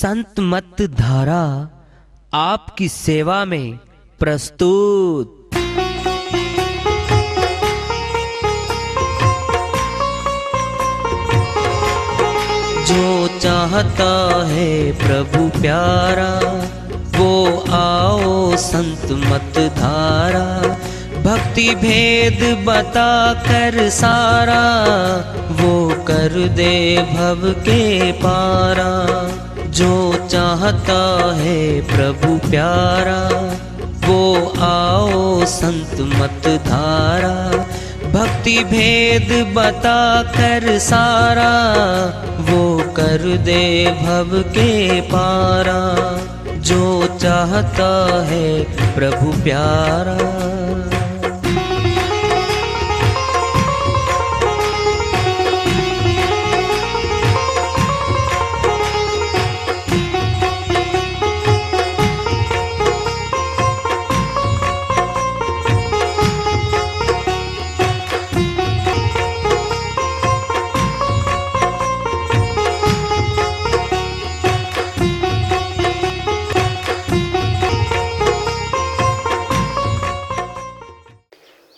संत मत धारा आपकी सेवा में प्रस्तुत। जो चाहता है प्रभु प्यारा वो आओ संत मत धारा, भक्ति भेद बता कर सारा वो कर दे भव के पारा। जो चाहता है प्रभु प्यारा वो आओ संत मत धारा, भक्ति भेद बता कर सारा वो कर दे भव के पारा। जो चाहता है प्रभु प्यारा।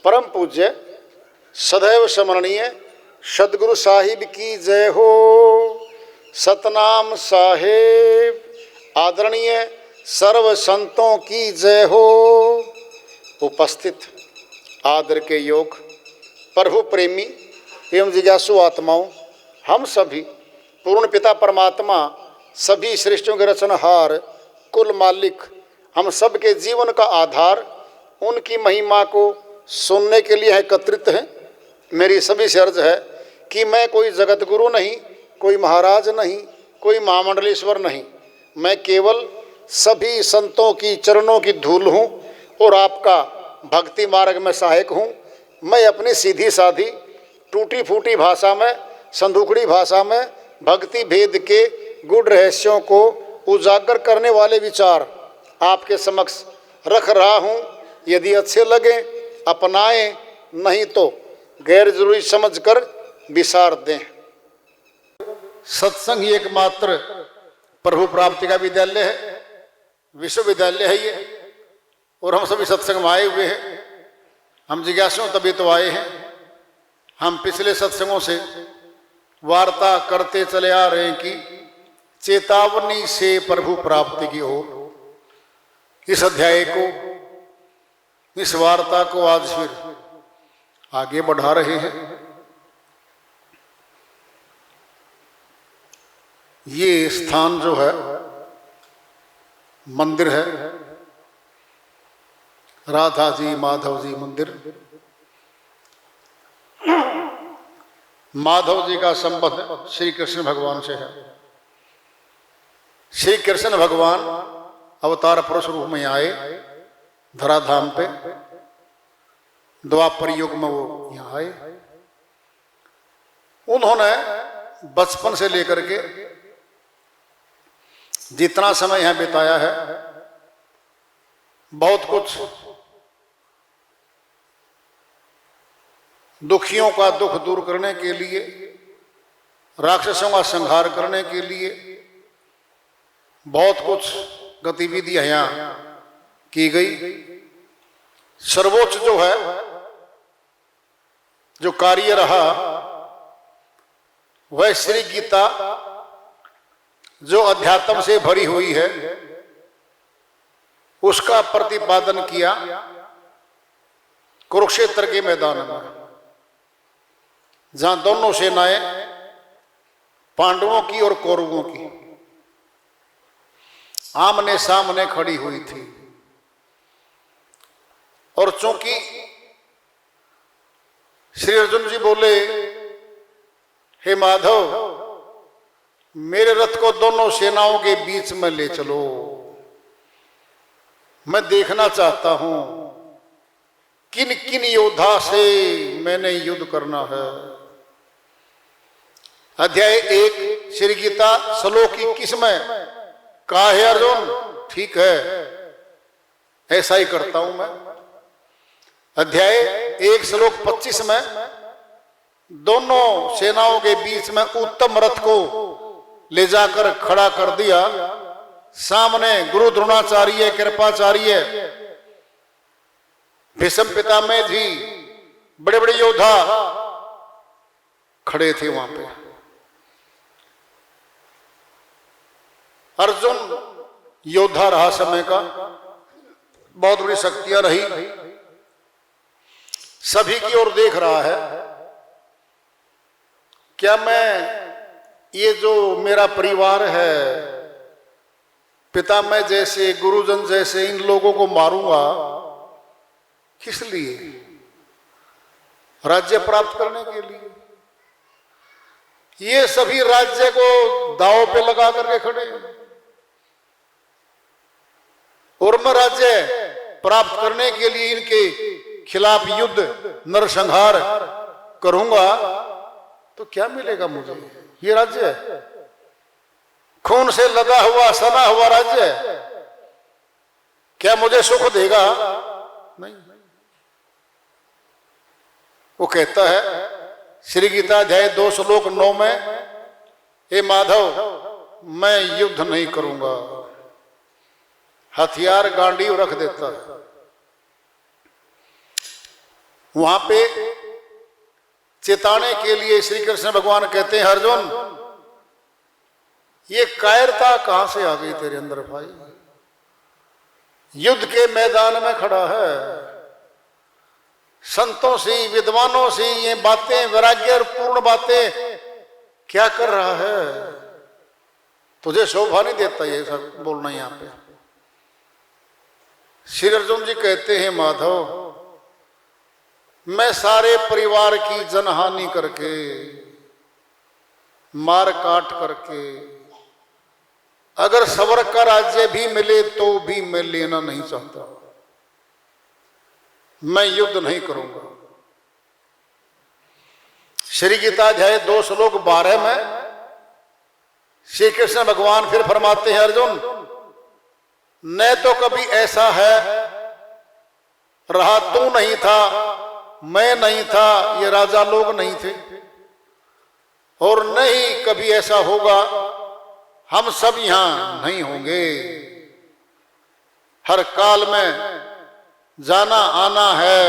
परम पूज्य सदैव स्मरणीय सदगुरु साहिब की जय हो। सतनाम साहेब आदरणीय सर्व संतों की जय हो। उपस्थित आदर के योग प्रभु प्रेमी एवं जिज्ञासु आत्माओं, हम सभी पूर्ण पिता परमात्मा सभी सृष्टियों के रचनहार कुल मालिक हम सब के जीवन का आधार उनकी महिमा को सुनने के लिए एकत्रित हैं। मेरी सभी से अर्ज है कि मैं कोई जगत गुरु नहीं, कोई महाराज नहीं, कोई महामंडलेश्वर नहीं, मैं केवल सभी संतों की चरणों की धूल हूँ और आपका भक्ति मार्ग में सहायक हूँ। मैं अपनी सीधी साधी टूटी फूटी भाषा में, संदूकड़ी भाषा में भक्ति भेद के गुड़ रहस्यों को उजागर करने वाले विचार आपके समक्ष रख रहा हूँ। यदि अच्छे लगे अपनाएं, नहीं तो गैर जरूरी समझकर विसार दें। सत्संग ही एकमात्र प्रभु प्राप्ति का विद्यालय है, विश्वविद्यालय है ये, और हम सभी सत्संग में आए हुए हैं। हम जिज्ञासु तभी तो आए हैं। हम पिछले सत्संगों से वार्ता करते चले आ रहे हैं कि चेतावनी से प्रभु प्राप्ति की ओर। इस अध्याय को, इस वार्ता को आज फिर आगे बढ़ा रहे हैं। ये स्थान जो है मंदिर है, राधा जी माधव जी मंदिर। माधव जी का संबंध श्री कृष्ण भगवान से है। श्री कृष्ण भगवान अवतार पुरुष रूप में आए धराधाम पे, द्वापर युग में वो यहाँ आए। उन्होंने बचपन से लेकर के जितना समय यहाँ बिताया है, बहुत कुछ दुखियों का दुख दूर करने के लिए, राक्षसों का संहार करने के लिए बहुत कुछ गतिविधियां यहाँ की गई। सर्वोच्च जो है, जो कार्य रहा, वह श्री गीता जो अध्यात्म से भरी हुई है उसका प्रतिपादन किया कुरुक्षेत्र के मैदान में, जहां दोनों सेनाएं पांडवों की और कौरवों की आमने सामने खड़ी हुई थी। और चूंकि श्री अर्जुन जी बोले, हे माधव, मेरे रथ को दोनों सेनाओं के बीच में ले चलो, मैं देखना चाहता हूं किन किन योद्धा से मैंने युद्ध करना है। अध्याय 1 श्री गीता श्लोक 21 में कहा है अर्जुन, ठीक है, ऐसा ही करता हूं मैं। अध्याय 1 श्लोक 25 में दोनों सेनाओं के बीच में उत्तम रथ को ले जाकर खड़ा कर दिया। सामने गुरु द्रोणाचार्य, कृपाचार्य, भीष्म पितामह जी, बड़े बड़े योद्धा खड़े थे वहां पे। अर्जुन योद्धा रहा समय का, बहुत बड़ी शक्तियां रही, सभी की ओर देख रहा है। क्या मैं ये जो मेरा परिवार है, पितामह जैसे, गुरुजन जैसे, इन लोगों को मारूंगा किस लिए? राज्य प्राप्त करने के लिए। ये सभी राज्य को दांव पे लगा करके खड़े हैं, और मैं राज्य प्राप्त करने के लिए इनके खिलाफ युद्ध, नरसंहार करूंगा तो क्या मिलेगा मुझे? ये राज्य है, खून से लदा हुआ, सना हुआ राज्य है, क्या मुझे सुख देगा? नहीं। वो कहता है श्री गीता अध्याय 2 श्लोक 9 में, हे माधव मैं युद्ध नहीं करूंगा। हथियार गांडीव रख देता है। वहां पे चेताने के लिए श्री कृष्ण भगवान कहते हैं, अर्जुन ये कायरता कहां से आ गई तेरे अंदर भाई? युद्ध के मैदान में खड़ा है, संतों से, विद्वानों से ये बातें, वैराग्य पूर्ण बातें क्या कर रहा है? तुझे शोभा नहीं देता ये सब बोलना यहां पे। श्री अर्जुन जी कहते हैं, माधव मैं सारे परिवार की जनहानि करके, मार काट करके, अगर सवर का राज्य भी मिले तो भी मैं लेना नहीं चाहता। मैं युद्ध नहीं करूंगा। श्री गीता अध्याय 2 श्लोक 12 में श्री कृष्ण भगवान फिर फरमाते हैं, अर्जुन न तो कभी ऐसा है रहा, तू नहीं था, मैं नहीं था, ये राजा लोग नहीं थे, और नहीं कभी ऐसा होगा, हम सब यहां नहीं होंगे। हर काल में जाना आना है।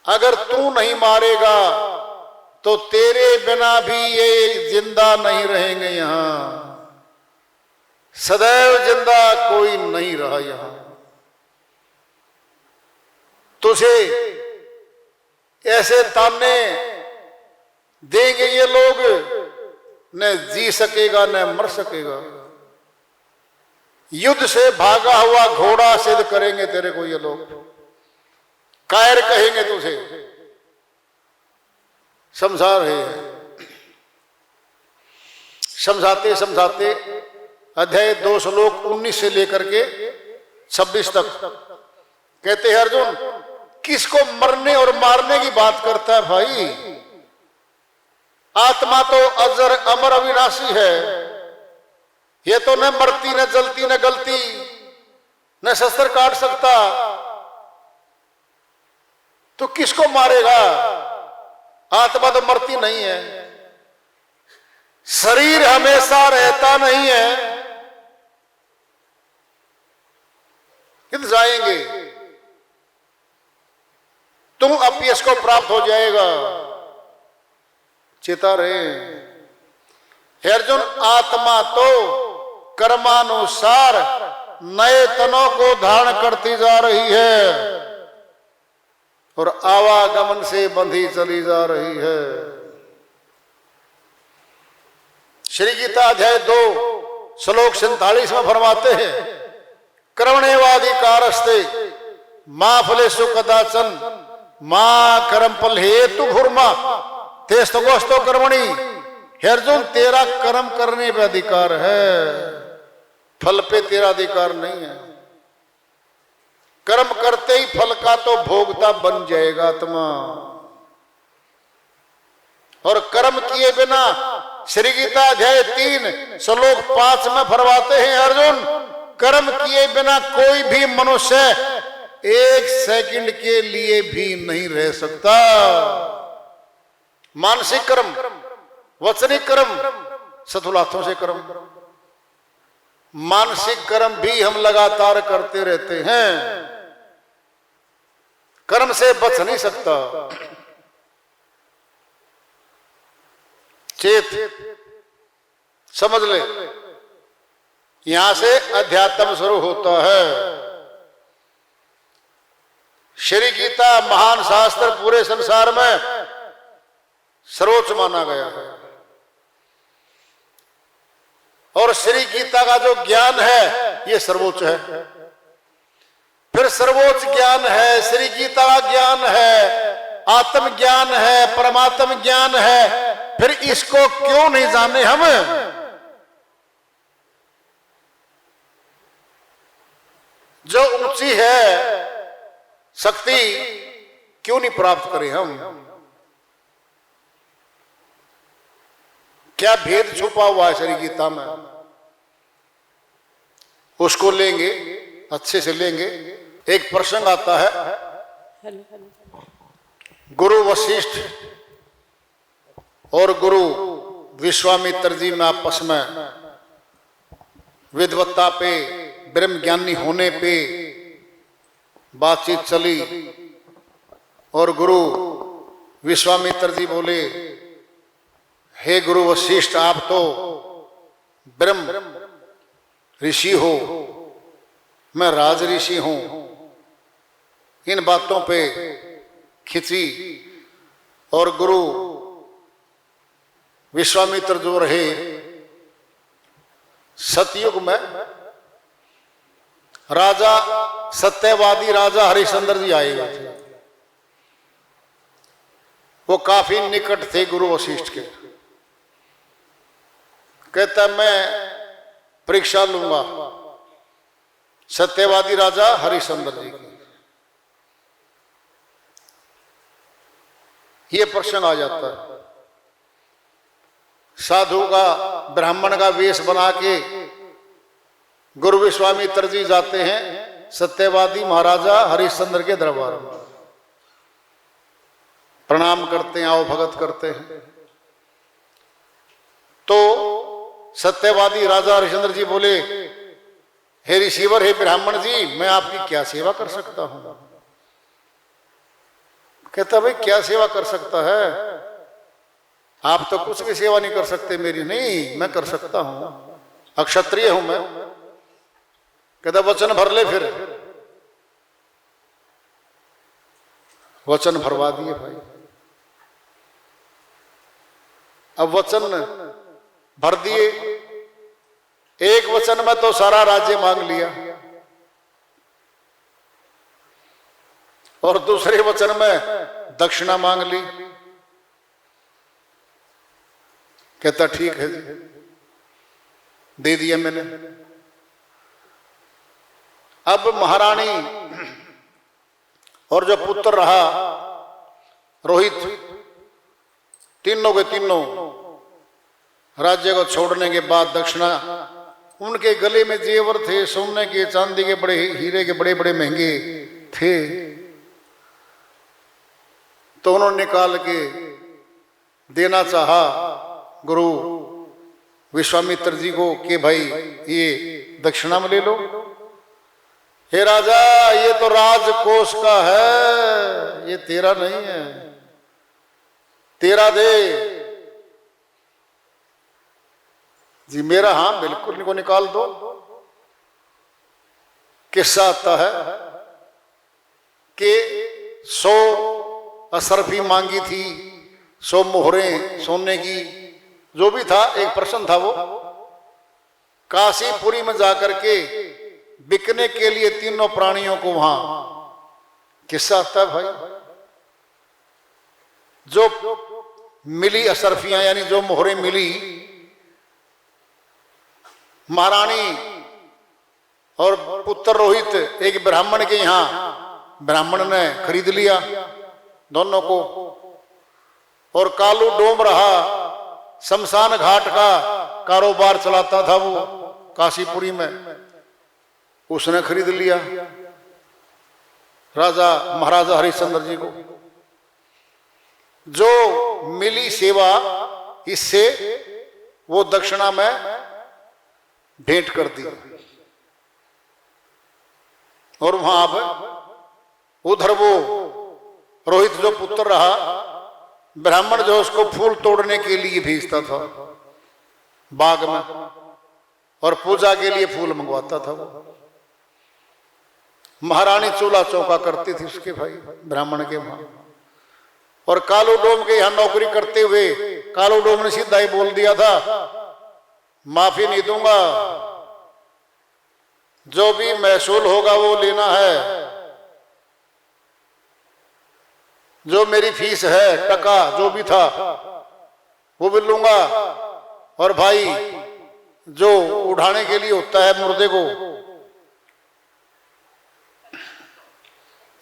अगर तू नहीं मारेगा तो तेरे बिना भी ये जिंदा नहीं रहेंगे यहां। सदैव जिंदा कोई नहीं रहा यहां। तुझे ऐसे ताने देंगे ये लोग, न जी सकेगा न मर सकेगा। युद्ध से भागा हुआ घोड़ा सिद्ध करेंगे तेरे को ये लोग, कायर कहेंगे तुझे। समझा रहे हैं। समझाते समझाते अध्याय 2 श्लोक 19 से लेकर के 26 तक कहते हैं, अर्जुन किसको मरने और मारने की बात करता है भाई? आत्मा तो अजर अमर अविनाशी है। ये तो न मरती, न जलती, न गलती, न शस्त्र काट सकता, तो किसको मारेगा? आत्मा तो मरती नहीं है, शरीर हमेशा रहता नहीं है, किधर जाएंगे? तुम अपयश को प्राप्त हो जाएगा। चेता रहे अर्जुन, आत्मा तो कर्मानुसार नए तनों को धारण करती जा रही है और आवागमन से बंधी चली जा रही है। श्री गीता अध्याय 2 श्लोक 47 में फरमाते हैं, कर्मण्येवाधिकारस्ते मां फलेषु कदाचन मां कर्म फल हेतु भूर्मा तेस्तगोस्तो कर्मणि। हे अर्जुन, तेरा कर्म करने पे अधिकार है, फल पे तेरा अधिकार नहीं है। कर्म करते ही फल का तो भोगता बन जाएगा आत्मा। और कर्म किए बिना श्री गीता अध्याय 3 श्लोक 5 में फरमाते हैं, अर्जुन कर्म किए बिना कोई भी मनुष्य 1 सेकंड के लिए भी नहीं रह सकता। मानसिक कर्म, वचनिक कर्म स्थूल हाथों से कर्म, मानसिक कर्म भी हम लगातार करते रहते हैं। कर्म से बच नहीं सकता। चेत समझ ले, यहां से अध्यात्म शुरू होता है। श्री गीता महान शास्त्र, पूरे संसार में सर्वोच्च माना गया है। और श्री गीता का जो ज्ञान है ये सर्वोच्च है। फिर सर्वोच्च ज्ञान है, श्री गीता का ज्ञान है, आत्म ज्ञान है, परमात्म ज्ञान है। फिर इसको क्यों नहीं जाने हम? जो ऊंची है शक्ति क्यों नहीं प्राप्त करें हम? क्या भेद छुपा हुआ है श्री गीता में? उसको लेंगे, अच्छे से लेंगे। एक प्रसंग आता है, गुरु वशिष्ठ और गुरु विश्वामित्र जी में आपस में विद्वत्ता पे, ब्रह्म ज्ञानी होने पे बातचीत चली। और गुरु विश्वामित्र जी बोले, हे गुरु वशिष्ठ, आप तो ब्रह्म ऋषि हो, मैं राज ऋषि हूं। इन बातों पे खिंची और गुरु विश्वामित्र जो रहे, सतयुग में राजा, सत्यवादी राजा हरिश्चंद्र जी आए हुए थे। वो काफी निकट थे गुरु वशिष्ठ के। कहता मैं परीक्षा लूंगा सत्यवादी राजा हरिश्चंद्र जी की। ये प्रश्न आ जाता है। साधु का, ब्राह्मण का वेश बना के गुरु विश्वामित्र जी जाते हैं सत्यवादी महाराजा हरिश्चंद्र के दरबार में, प्रणाम करते हैं, आओ भगत करते हैं। तो सत्यवादी राजा हरिश्चंद्र जी बोले, हे ऋषिवर, हे ब्राह्मण जी, मैं आपकी क्या सेवा कर सकता हूं? कहता भाई क्या सेवा कर सकता है? आप तो कुछ भी सेवा नहीं कर सकते मेरी। नहीं, मैं कर सकता हूं, अक्षत्रिय हूं मैं। कहता वचन भर ले। फिर वचन भरवा दिए भाई। अब वचन भर दिए। एक वचन में तो सारा राज्य मांग लिया और दूसरे वचन में दक्षिणा मांग ली। कहता ठीक है, दे दिया मैंने। अब महारानी और जो पुत्र रहा रोहित, तीनों के तीनों राज्य को छोड़ने के बाद दक्षिणा, उनके गले में जेवर थे, सोने के, चांदी के, बड़े हीरे के, बड़े बड़े महंगे थे। तो उन्होंने निकाल के देना चाहा गुरु विश्वामित्र जी को कि भाई ये दक्षिणा में ले लो। हे राजा, ये तो राजकोष का है, ये तेरा नहीं है, तेरा दे। जी मेरा, हाँ बिल्कुल, इनको निकाल दो। किस्सा आता है कि 100 असरफी मांगी थी, 100 मोहरें सोने की, जो भी था। एक प्रश्न था वो, काशीपुरी में जाकर के बिकने के लिए तीनों प्राणियों को वहां, किस्सा आता है भाई। जो मिली असरफियां, यानी जो मोहरें मिली, महारानी और पुत्र रोहित एक ब्राह्मण के यहां, ब्राह्मण ने खरीद लिया दोनों को। और कालू डोम रहा, शमशान घाट का कारोबार चलाता था वो काशीपुरी में, उसने खरीद लिया राजा महाराजा हरिश्चंद्र जी को। जो मिली सेवा इससे वो दक्षिणा में भेंट कर दी। और वहां अब उधर वो रोहित जो पुत्र रहा, ब्राह्मण जो उसको फूल तोड़ने के लिए भेजता था बाग में, और पूजा के लिए फूल मंगवाता था। वो महारानी चूल्हा चौका करती थी उसके भाई ब्राह्मण के वहां। और कालू डोम के यहां नौकरी करते हुए कालू डोम ने सीधा ही बोल दिया था, माफी नहीं दूंगा, जो भी महसूल होगा वो लेना है, जो मेरी फीस है, टका जो भी था वो भी लूंगा। और भाई जो उठाने के लिए होता है मुर्दे को,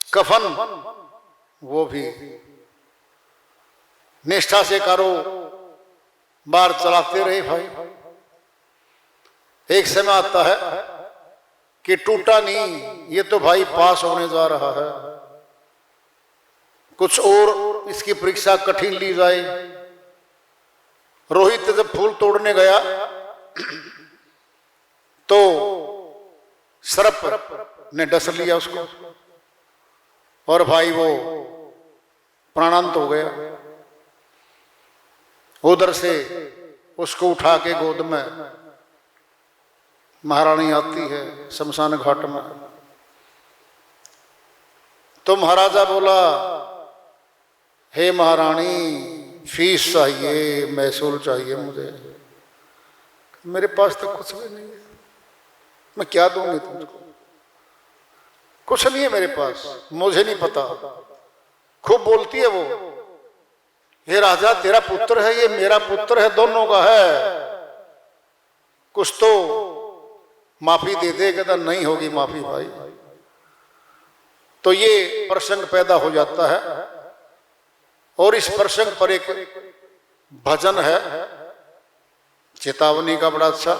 कफन, वो भी निष्ठा से कारोबार चलाते रहे भाई। एक समय आता है कि टूटा नहीं, ये तो भाई पास होने जा रहा है, कुछ और इसकी परीक्षा कठिन ली जाए। रोहित जब फूल तोड़ने गया तो सर्प ने डस लिया उसको, और भाई वो प्राणांत हो गया। उधर से उसको उठा के गोद में महारानी आती है शमशान घाट में। तो महाराजा बोला, हे महारानी, फीस चाहिए, महसूल चाहिए मुझे। मेरे पास तो कुछ भी नहीं है, मैं क्या दूंगी तुमको, कुछ नहीं है मेरे पास, मुझे नहीं पता। खूब बोलती है वो, ये राजा तेरा पुत्र है, ये मेरा पुत्र है, दोनों का है, कुछ तो माफी दे दे। कहता नहीं होगी माफी भाई। तो ये प्रसंग पैदा हो जाता है, और इस प्रसंग पर एक भजन है चेतावनी का बड़ा अच्छा।